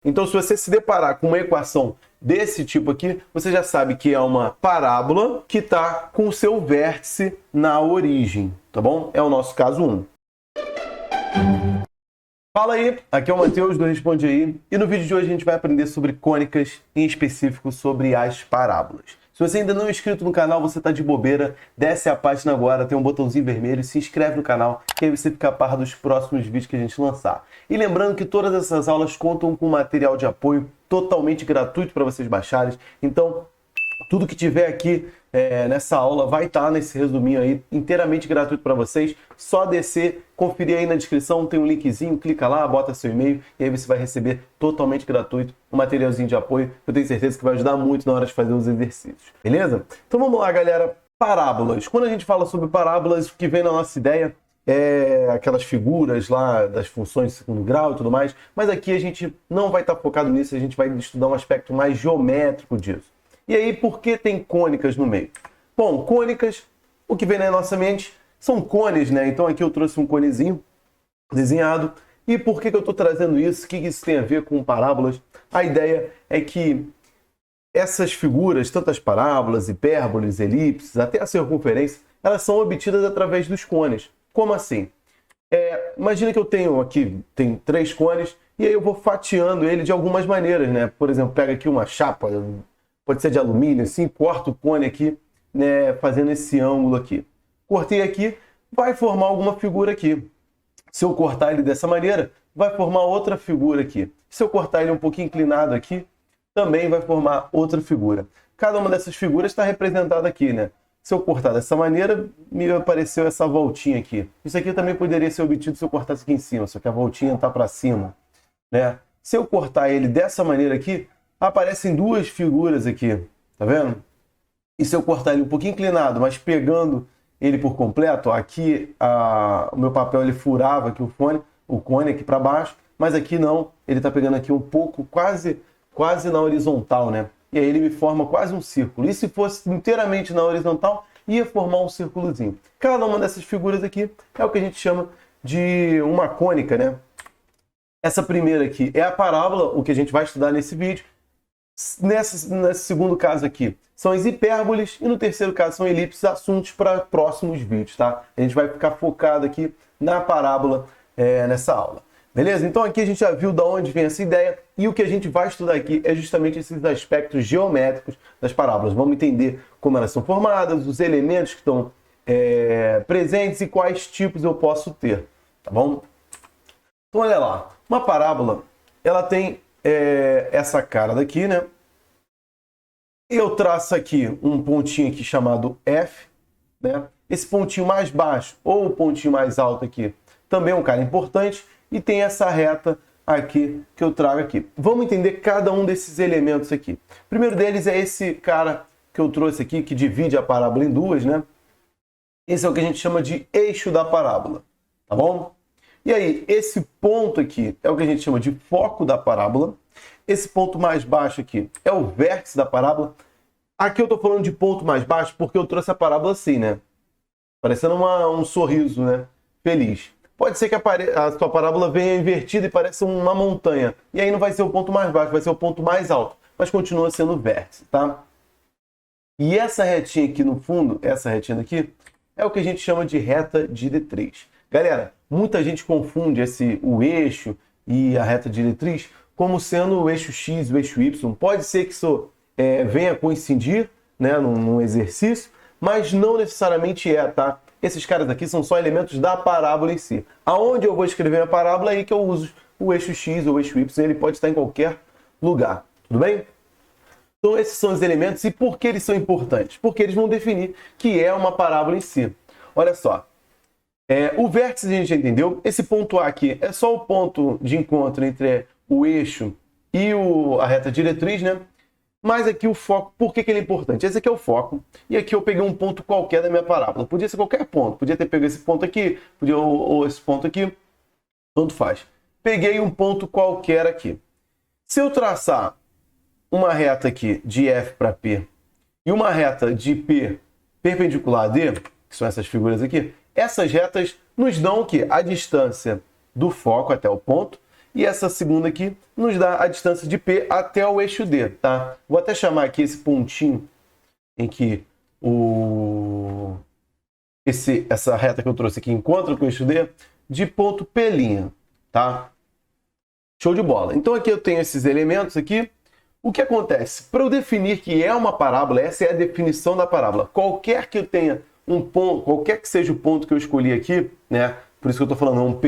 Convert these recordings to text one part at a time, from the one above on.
Então, se você se deparar com uma equação desse tipo aqui, você já sabe que é uma parábola que está com o seu vértice na origem, tá bom? É o nosso caso 1. Fala aí, aqui é o Matheus do Responde Aí, e no vídeo de hoje a gente vai aprender sobre cônicas, em específico sobre as parábolas. Se você ainda não é inscrito no canal, você está de bobeira, desce a página agora, tem um botãozinho vermelho, se inscreve no canal, que aí você fica a par dos próximos vídeos que a gente lançar. E lembrando que todas essas aulas contam com material de apoio totalmente gratuito para vocês baixarem, então tudo que tiver aqui nessa aula vai estar nesse resuminho aí, inteiramente gratuito para vocês. Só descer, conferir aí na descrição, tem um linkzinho, clica lá, bota seu e-mail e aí você vai receber totalmente gratuito um materialzinho de apoio. Eu tenho certeza que vai ajudar muito na hora de fazer os exercícios, beleza? Então vamos lá, galera. Parábolas. Quando a gente fala sobre parábolas, o que vem na nossa ideia é aquelas figuras lá das funções de segundo grau e tudo mais, mas aqui a gente não vai estar focado nisso, a gente vai estudar um aspecto mais geométrico disso. E aí, por que tem cônicas no meio? Bom, cônicas, o que vem na nossa mente são cones, né? Então aqui eu trouxe um conezinho desenhado. E por que eu estou trazendo isso? O que isso tem a ver com parábolas? A ideia é que essas figuras, tanto as parábolas, hipérboles, elipses, até a circunferência, elas são obtidas através dos cones. Como assim? Imagina que eu tenho aqui, tem 3 cones, e aí eu vou fatiando ele de algumas maneiras, né? Por exemplo, pega aqui uma chapa, pode ser de alumínio, assim, corto o cone aqui, né, fazendo esse ângulo aqui. Cortei aqui, vai formar alguma figura aqui. Se eu cortar ele dessa maneira, vai formar outra figura aqui. Se eu cortar ele um pouquinho inclinado aqui, também vai formar outra figura. Cada uma dessas figuras está representada aqui, né? Se eu cortar dessa maneira, me apareceu essa voltinha aqui. Isso aqui também poderia ser obtido se eu cortasse aqui em cima, só que a voltinha está para cima, né? Se eu cortar ele dessa maneira aqui, aparecem 2 figuras aqui, tá vendo? E se eu cortar ele um pouquinho inclinado, mas pegando ele por completo, ó, aqui o meu papel ele furava aqui o cone aqui para baixo, mas aqui não, ele tá pegando aqui um pouco, quase na horizontal, né? E aí ele me forma quase um círculo. E se fosse inteiramente na horizontal, ia formar um círculozinho. Cada uma dessas figuras aqui é o que a gente chama de uma cônica, né? Essa primeira aqui é a parábola, o que a gente vai estudar nesse vídeo. Nesse segundo caso aqui, são as hipérboles, e no terceiro caso são elipses, assuntos para próximos vídeos, tá? A gente vai ficar focado aqui na parábola nessa aula. Beleza? Então aqui a gente já viu de onde vem essa ideia, e o que a gente vai estudar aqui é justamente esses aspectos geométricos das parábolas. Vamos entender como elas são formadas, os elementos que estão presentes e quais tipos eu posso ter, tá bom? Então olha lá, uma parábola, ela tem essa cara daqui, né? Eu traço aqui um pontinho aqui chamado F, né? Esse pontinho mais baixo ou o pontinho mais alto aqui também é um cara importante, e tem essa reta aqui que eu trago aqui. Vamos entender cada um desses elementos aqui. O primeiro deles é esse cara que eu trouxe aqui, que divide a parábola em 2, né? Esse é o que a gente chama de eixo da parábola, tá bom? E aí, esse ponto aqui é o que a gente chama de foco da parábola. Esse ponto mais baixo aqui é o vértice da parábola. Aqui eu estou falando de ponto mais baixo porque eu trouxe a parábola assim, né? Parecendo um sorriso, né? Feliz. Pode ser que a sua parábola venha invertida e pareça uma montanha. E aí não vai ser o ponto mais baixo, vai ser o ponto mais alto. Mas continua sendo o vértice, tá? E essa retinha aqui no fundo, essa retinha daqui, é o que a gente chama de reta diretriz. Galera, muita gente confunde o eixo e a reta diretriz como sendo o eixo X e o eixo Y. Pode ser que isso venha coincidir, né, num exercício, mas não necessariamente tá? Esses caras aqui são só elementos da parábola em si. Aonde eu vou escrever a parábola é aí que eu uso o eixo X ou o eixo Y, ele pode estar em qualquer lugar, tudo bem? Então esses são os elementos, e por que eles são importantes? Porque eles vão definir que é uma parábola em si. Olha só. O vértice a gente já entendeu. Esse ponto A aqui é só o ponto de encontro entre o eixo e a reta diretriz, né? Mas aqui o foco, por que ele é importante? Esse aqui é o foco, e aqui eu peguei um ponto qualquer da minha parábola. Podia ser qualquer ponto, podia ter pego esse ponto aqui, ou esse ponto aqui, tanto faz. Peguei um ponto qualquer aqui. Se eu traçar uma reta aqui de F para P e uma reta de P perpendicular a D, que são essas figuras aqui, essas retas nos dão o quê? A distância do foco até o ponto e essa segunda aqui nos dá a distância de P até o eixo D, tá? Vou até chamar aqui esse pontinho em que essa reta que eu trouxe aqui encontra com o eixo D de ponto P', tá? Show de bola. Então aqui eu tenho esses elementos aqui. O que acontece? Para eu definir que é uma parábola, essa é a definição da parábola. Qualquer que eu tenha um ponto, qualquer que seja o ponto que eu escolhi aqui, né? Por isso que eu estou falando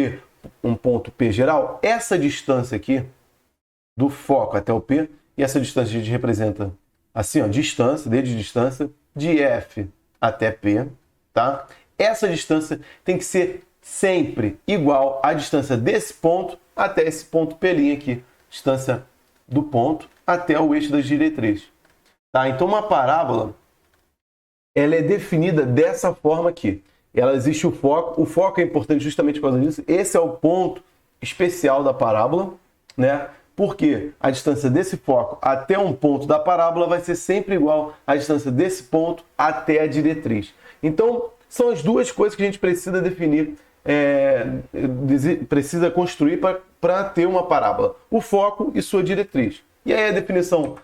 um ponto P geral, essa distância aqui do foco até o P, e essa distância a gente representa assim, ó, distância, desde distância, de F até P, tá? Essa distância tem que ser sempre igual à distância desse ponto até esse ponto P' aqui, distância do ponto até o eixo das diretrizes. Tá? Então uma parábola, ela é definida dessa forma aqui. Ela existe o foco é importante justamente por causa disso. Esse é o ponto especial da parábola, né? Porque a distância desse foco até um ponto da parábola vai ser sempre igual à distância desse ponto até a diretriz. Então, são as duas coisas que a gente precisa definir, precisa construir para ter uma parábola. O foco e sua diretriz. E aí a definição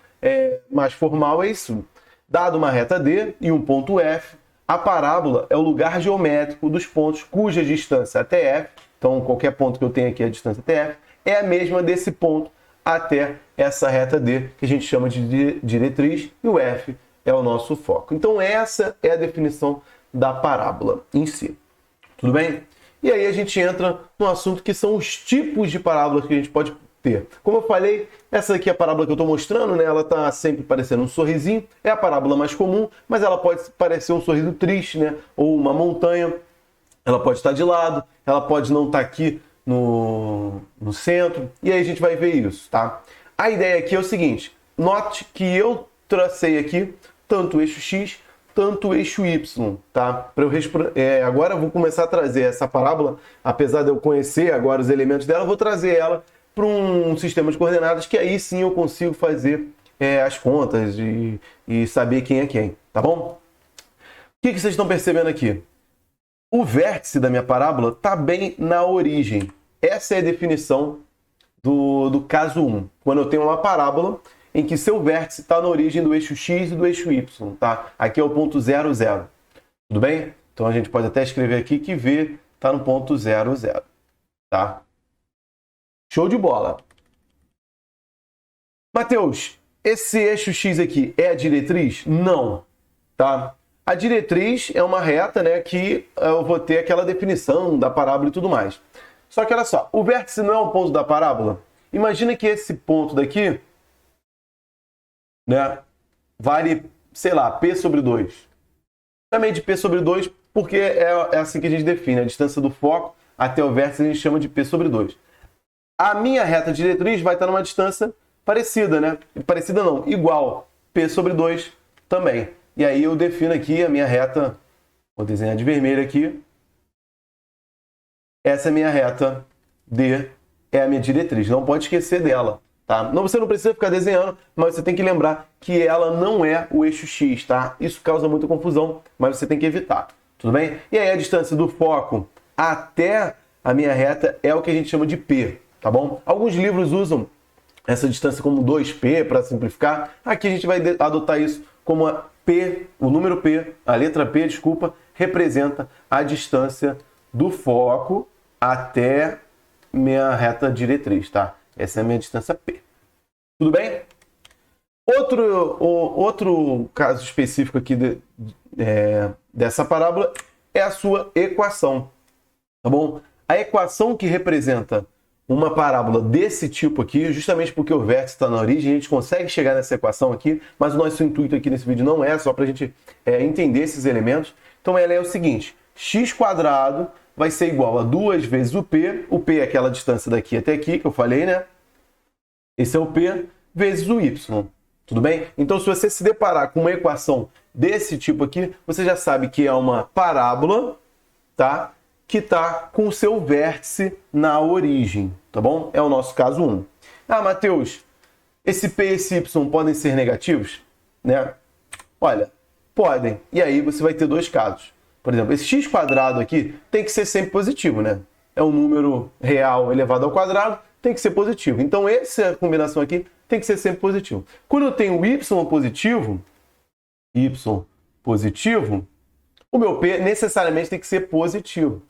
mais formal é isso. Dado uma reta D e um ponto F, a parábola é o lugar geométrico dos pontos cuja distância até F, então qualquer ponto que eu tenha aqui, a distância até F, é a mesma desse ponto até essa reta D, que a gente chama de diretriz, e o F é o nosso foco. Então essa é a definição da parábola em si. Tudo bem? E aí a gente entra no assunto que são os tipos de parábolas que a gente pode ter. Como eu falei, essa aqui é a parábola que eu estou mostrando, né? Ela está sempre parecendo um sorrisinho, é a parábola mais comum, mas ela pode parecer um sorriso triste, né? Ou uma montanha, ela pode estar de lado, ela pode não estar aqui no centro, e aí a gente vai ver isso, tá? A ideia aqui é o seguinte, note que eu tracei aqui tanto o eixo X, tanto o eixo Y, tá? Agora eu vou começar a trazer essa parábola, apesar de eu conhecer agora os elementos dela, eu vou trazer ela para um sistema de coordenadas que aí sim eu consigo fazer as contas e saber quem é quem, tá bom? O que vocês estão percebendo aqui? O vértice da minha parábola está bem na origem. Essa é a definição do caso 1. Quando eu tenho uma parábola em que seu vértice está na origem do eixo X e do eixo Y, tá? Aqui é o ponto 0, 0. Tudo bem? Então a gente pode até escrever aqui que V está no ponto 0, 0. Tá? Show de bola. Mateus, esse eixo X aqui é a diretriz? Não. Tá? A diretriz é uma reta, né, que eu vou ter aquela definição da parábola e tudo mais. Só que olha só, o vértice não é um ponto da parábola? Imagina que esse ponto daqui, né, vale, sei lá, P sobre 2. Também de P sobre 2, porque é assim que a gente define. A distância do foco até o vértice a gente chama de P sobre 2. A minha reta diretriz vai estar numa distância parecida, né? Parecida não, igual. P sobre 2 também. E aí eu defino aqui a minha reta, vou desenhar de vermelho aqui. Essa é a minha reta D, é a minha diretriz. Não pode esquecer dela, tá? Não, você não precisa ficar desenhando, mas você tem que lembrar que ela não é o eixo X, tá? Isso causa muita confusão, mas você tem que evitar, tudo bem? E aí a distância do foco até a minha reta é o que a gente chama de P, tá bom? Alguns livros usam essa distância como 2P para simplificar. Aqui a gente vai adotar isso como a P, o número P, a letra P, desculpa, representa a distância do foco até minha reta diretriz, tá? Essa é a minha distância P. Tudo bem? Outro caso específico aqui dessa parábola é a sua equação, tá bom? A equação que representa uma parábola desse tipo aqui, justamente porque o vértice está na origem, a gente consegue chegar nessa equação aqui, mas o nosso intuito aqui nesse vídeo não é só para a gente entender esses elementos. Então ela é o seguinte, x² vai ser igual a 2 vezes o P é aquela distância daqui até aqui, que eu falei, né? Esse é o P, vezes o Y, tudo bem? Então se você se deparar com uma equação desse tipo aqui, você já sabe que é uma parábola, tá? Que está com o seu vértice na origem, tá bom? É o nosso caso 1. Ah, Mateus, esse P e esse Y podem ser negativos? Né? Olha, podem. E aí você vai ter dois casos. Por exemplo, esse x² aqui tem que ser sempre positivo, né? É um número real elevado ao quadrado, tem que ser positivo. Então, essa combinação aqui tem que ser sempre positivo. Quando eu tenho y positivo, o meu P necessariamente tem que ser positivo.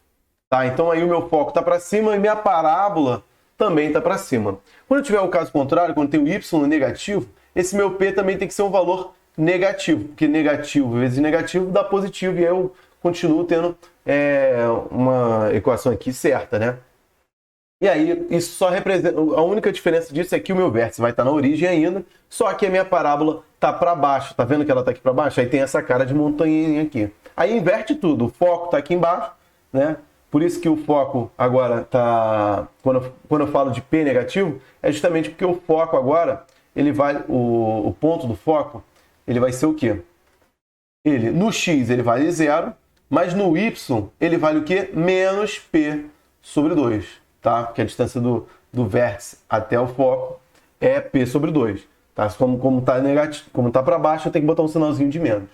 Tá? Então, aí o meu foco está para cima e minha parábola também está para cima. Quando eu tiver o caso contrário, quando tem o y negativo, esse meu P também tem que ser um valor negativo, porque negativo vezes negativo dá positivo, e aí eu continuo tendo uma equação aqui certa, né? E aí, isso só representa... A única diferença disso é que o meu vértice vai estar na origem ainda, só que a minha parábola está para baixo. Tá vendo que ela está aqui para baixo? Aí tem essa cara de montanha aqui. Aí inverte tudo. O foco está aqui embaixo, né? Por isso que o foco agora está... Quando eu falo de P negativo, é justamente porque o foco agora, ele vai... O ponto do foco, ele vai ser o quê? No X ele vale 0, mas no Y ele vale o quê? Menos P sobre 2. Tá? Porque a distância do vértice até o foco é P sobre 2. Tá? Como está negativo, como está para baixo, eu tenho que botar um sinalzinho de menos.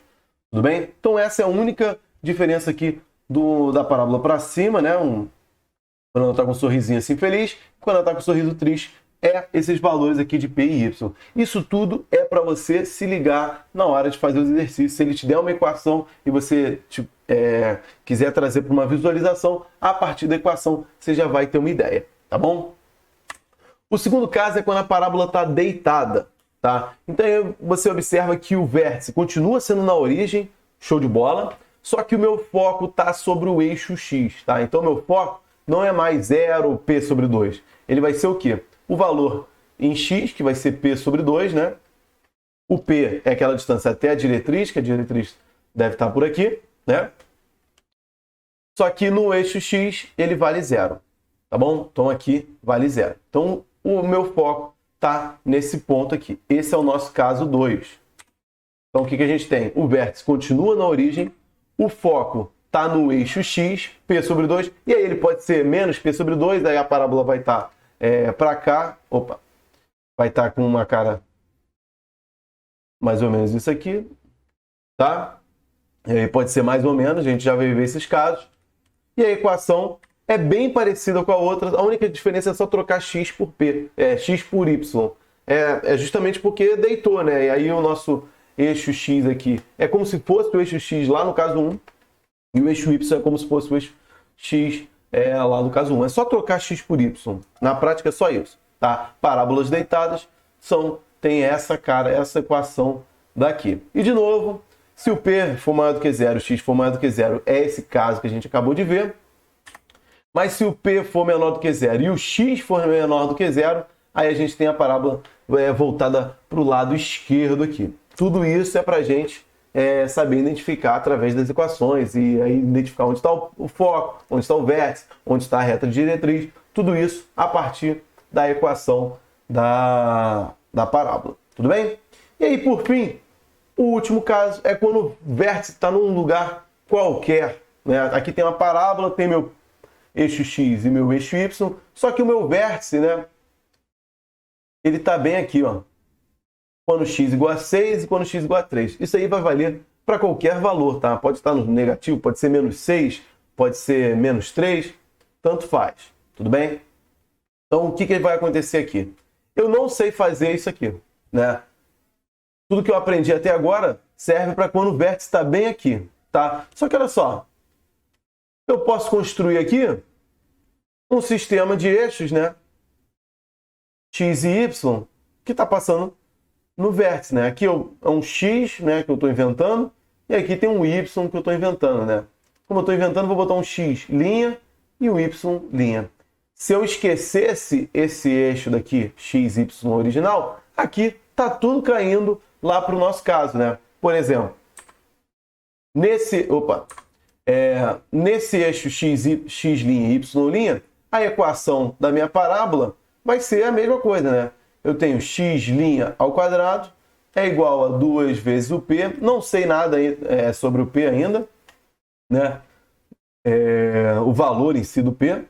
Tudo bem? Então essa é a única diferença aqui da parábola para cima, né? Quando ela está com um sorrisinho assim feliz, quando ela está com um sorriso triste, esses valores aqui de P e Y. Isso tudo é para você se ligar na hora de fazer os exercícios. Se ele te der uma equação e você quiser trazer para uma visualização, a partir da equação você já vai ter uma ideia, tá bom? O segundo caso é quando a parábola está deitada, tá? Então você observa que o vértice continua sendo na origem, show de bola, só que o meu foco está sobre o eixo X, tá? Então o meu foco não é mais 0 P sobre 2. Ele vai ser o quê? O valor em X, que vai ser P sobre 2, né? O P é aquela distância até a diretriz, que a diretriz deve estar por aqui, né? Só que no eixo X ele vale 0, tá bom? Então aqui vale 0. Então o meu foco está nesse ponto aqui. Esse é o nosso caso 2. Então o que a gente tem? O vértice continua na origem, o foco está no eixo X, P sobre 2, e aí ele pode ser menos P sobre 2, aí a parábola vai estar para cá, vai estar com uma cara mais ou menos isso aqui, tá? E aí pode ser mais ou menos, a gente já vai ver esses casos. E a equação é bem parecida com a outra, a única diferença é só trocar x por p, x por y. É justamente porque deitou, né? E aí o nosso eixo x aqui é como se fosse o eixo x lá no caso 1, e o eixo y é como se fosse o eixo x lá no caso 1. É só trocar x por y. Na prática é só isso, tá? Parábolas deitadas tem essa equação daqui. E de novo, se o P for maior do que 0, o X for maior do que 0, é esse caso que a gente acabou de ver. Mas se o P for menor do que 0 e o X for menor do que 0, aí a gente tem a parábola voltada para o lado esquerdo aqui. Tudo isso é para a gente saber identificar através das equações e aí identificar onde está o foco, onde está o vértice, onde está a reta de diretriz. Tudo isso a partir da equação da parábola. Tudo bem? E aí, por fim, o último caso é quando o vértice está num lugar qualquer, né? Aqui tem uma parábola, tem meu eixo X e meu eixo Y, só que o meu vértice, né? Ele está bem aqui, ó. Quando x igual a 6 e quando x igual a 3. Isso aí vai valer para qualquer valor, tá? Pode estar no negativo, pode ser menos 6, pode ser menos 3, tanto faz. Tudo bem? Então, o que vai acontecer aqui? Eu não sei fazer isso aqui, né? Tudo que eu aprendi até agora serve para quando o vértice está bem aqui, tá? Só que olha só, eu posso construir aqui um sistema de eixos, né? X e Y, que está passando no vértice, né? Aqui é um X, né, que eu estou inventando, e aqui tem um Y que eu estou inventando, né? Como eu estou inventando, vou botar um X linha e um Y linha. Se eu esquecesse esse eixo daqui, X, Y original, aqui está tudo caindo lá para o nosso caso, né? Por exemplo, nesse eixo X linha e Y, a equação da minha parábola vai ser a mesma coisa, né? Eu tenho x' ao quadrado é igual a 2 vezes o P. Não sei nada sobre o P ainda, né? O valor em si do P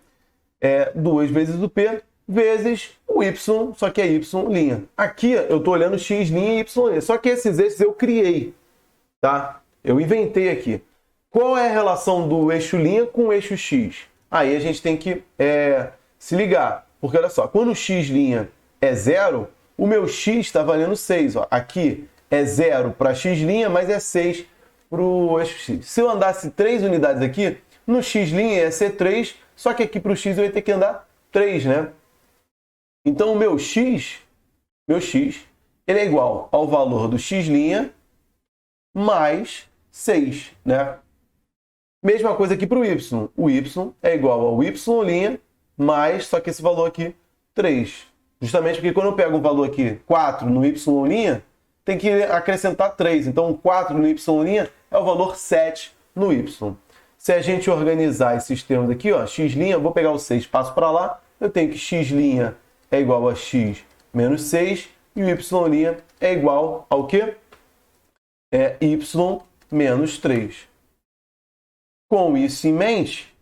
é 2 vezes o P vezes o Y, só que é Y'. Aqui eu estou olhando x' e Y', só que esses eixos eu criei, tá? Eu inventei aqui. Qual é a relação do eixo linha com o eixo X? Aí a gente tem que se ligar. Porque olha só, quando o x' é 0, o meu x está valendo 6. Ó. Aqui é 0 para x', mas é 6 para o eixo x. Se eu andasse 3 unidades aqui, no x' ia ser 3, só que aqui para o x eu ia ter que andar 3, né? Então o meu x, ele é igual ao valor do x' mais 6, né? Mesma coisa aqui para o y. O y é igual ao y' mais, só que esse valor aqui, 3. Justamente porque quando eu pego um valor aqui, 4 no y', tem que acrescentar 3. Então, 4 no y' é o valor 7 no y. Se a gente organizar esses termos aqui, ó, x', eu vou pegar o 6, passo para lá, eu tenho que x' é igual a x menos 6 e o y' é igual ao quê? É y menos 3. Com isso em mente,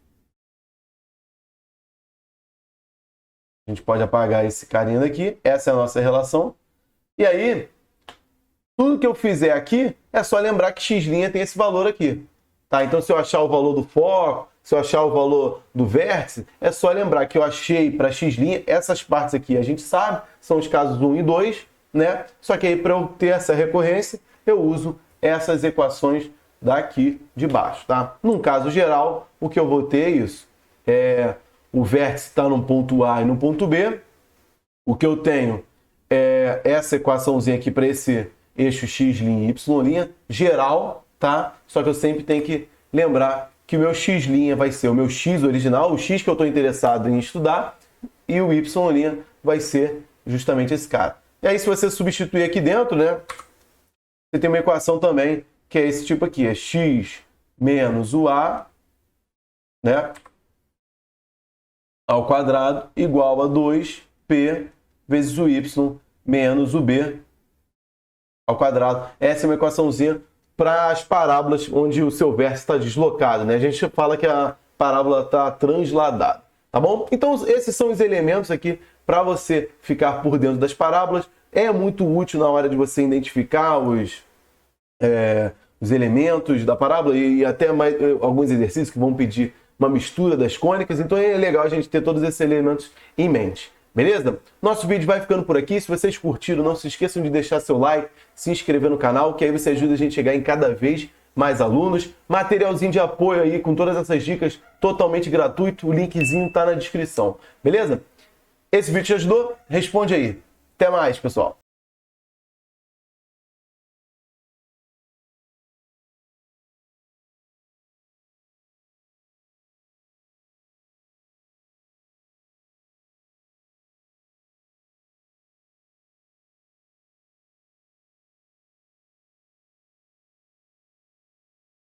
a gente pode apagar esse carinha daqui. Essa é a nossa relação. E aí, tudo que eu fizer aqui é só lembrar que x' tem esse valor aqui. Tá? Então, se eu achar o valor do foco, se eu achar o valor do vértice, é só lembrar que eu achei para x', essas partes aqui a gente sabe, são os casos 1 e 2, né? Só que aí, para eu ter essa recorrência, eu uso essas equações daqui de baixo, tá? Num caso geral, o que eu vou ter é isso. O vértice está no ponto A e no ponto B. O que eu tenho é essa equaçãozinha aqui para esse eixo x' e y' geral, tá? Só que eu sempre tenho que lembrar que o meu x' vai ser o meu x original, o x que eu estou interessado em estudar, e o y' vai ser justamente esse cara. E aí, se você substituir aqui dentro, né? Você tem uma equação também, que é esse tipo aqui, é x menos o a, né, ao quadrado igual a 2p vezes o y menos o b ao quadrado. Essa é uma equaçãozinha para as parábolas onde o seu vértice está deslocado, né? A gente fala que a parábola está transladada, tá bom? Então, esses são os elementos aqui para você ficar por dentro das parábolas. É muito útil na hora de você identificar os elementos da parábola e até mais, alguns exercícios que vão pedir uma mistura das cônicas. Então é legal a gente ter todos esses elementos em mente. Beleza? Nosso vídeo vai ficando por aqui. Se vocês curtiram, não se esqueçam de deixar seu like, se inscrever no canal, que aí você ajuda a gente a chegar em cada vez mais alunos. Materialzinho de apoio aí com todas essas dicas totalmente gratuito. O linkzinho tá na descrição. Beleza? Esse vídeo te ajudou? Responde aí. Até mais, pessoal.